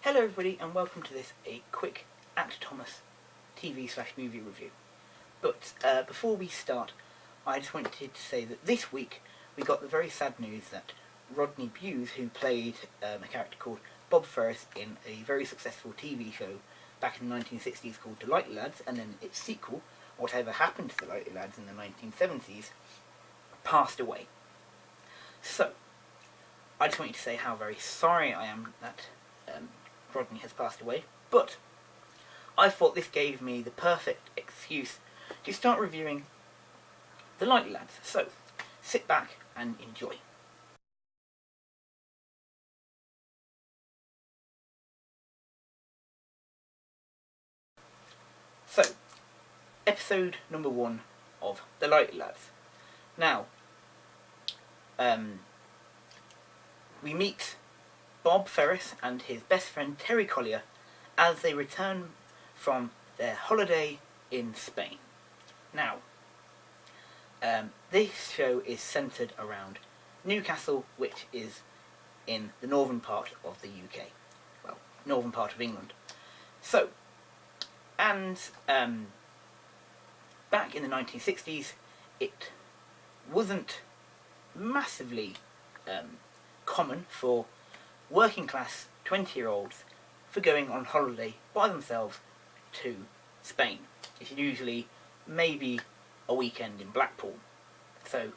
Hello everybody and welcome to this quick Actor Thomas TV/movie review. But before we start, I just wanted to say that this week we got the very sad news that Rodney Bewes, who played a character called Bob Ferris in a very successful TV show back in the 1960s called The Lightly Lads, and then its sequel, Whatever Happened to the Lightly Lads, in the 1970s, passed away. So, I just wanted to say how very sorry I am that Rodney has passed away, but I thought this gave me the perfect excuse to start reviewing The Lightly Lads. So, sit back and enjoy. So, episode number 1 of The Lightly Lads. Now, we meet Bob Ferris and his best friend Terry Collier as they return from their holiday in Spain. Now, this show is centred around Newcastle, which is in the northern part of the UK. Well, northern part of England. So, and back in the 1960s, it wasn't massively common for working class 20-year-olds for going on holiday by themselves to Spain. It's usually maybe a weekend in Blackpool. So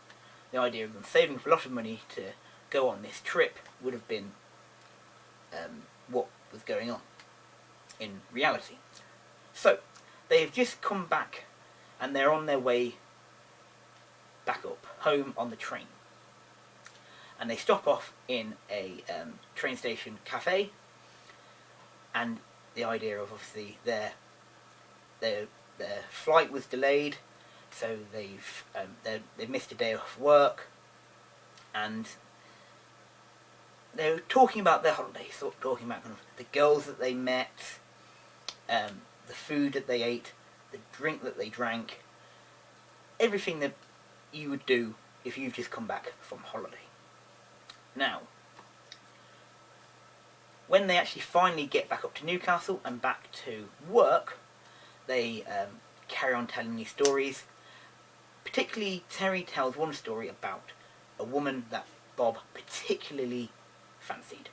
the idea of them saving a lot of money to go on this trip would have been what was going on in reality. So they have just come back and they're on their way back up home on the train. And they stop off in a train station cafe, and the idea of obviously their flight was delayed, so they've missed a day off work, and they're talking about their holiday, sort of talking about kind of the girls that they met, the food that they ate, the drink that they drank, everything that you would do if you've just come back from holiday. Now, when they actually finally get back up to Newcastle and back to work, they carry on telling these stories. Particularly, Terry tells one story about a woman that Bob particularly fancied.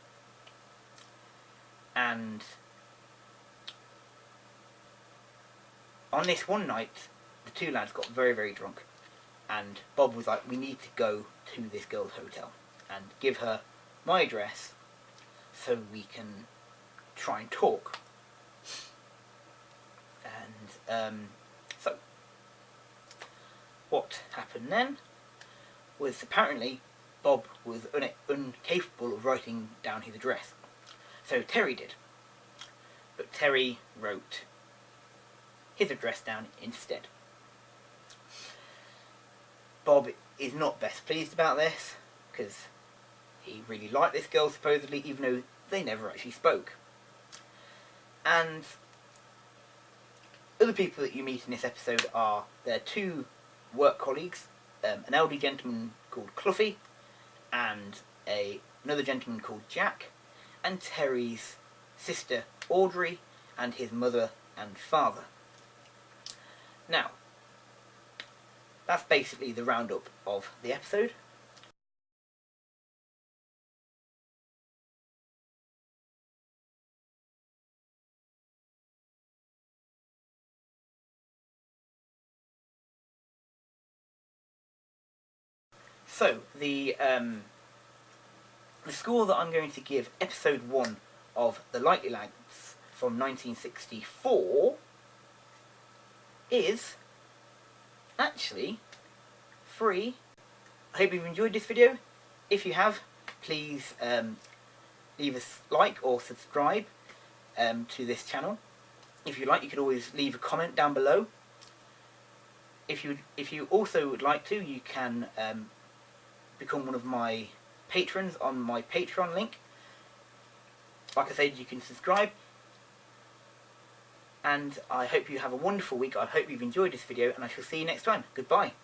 And on this one night, the two lads got very, very drunk, and Bob was like, we need to go to this girl's hotel and give her my address so we can try and talk. And so what happened then was apparently Bob was incapable of writing down his address. So Terry did. But Terry wrote his address down instead. Bob is not best pleased about this, because he really liked this girl supposedly, even though they never actually spoke. And other people that you meet in this episode are their two work colleagues, an elderly gentleman called Cluffy, and another gentleman called Jack, and Terry's sister Audrey, and his mother and father. Now, that's basically the roundup of the episode. So, the score that I'm going to give episode 1 of The Lightly Lads from 1964 is actually 3. I hope you've enjoyed this video. If you have, please leave a like or subscribe to this channel. If you like, you could always leave a comment down below. If you also would like to, you can become one of my patrons on my Patreon link. Like I said, you can subscribe. And I hope you have a wonderful week. I hope you've enjoyed this video, and I shall see you next time. Goodbye.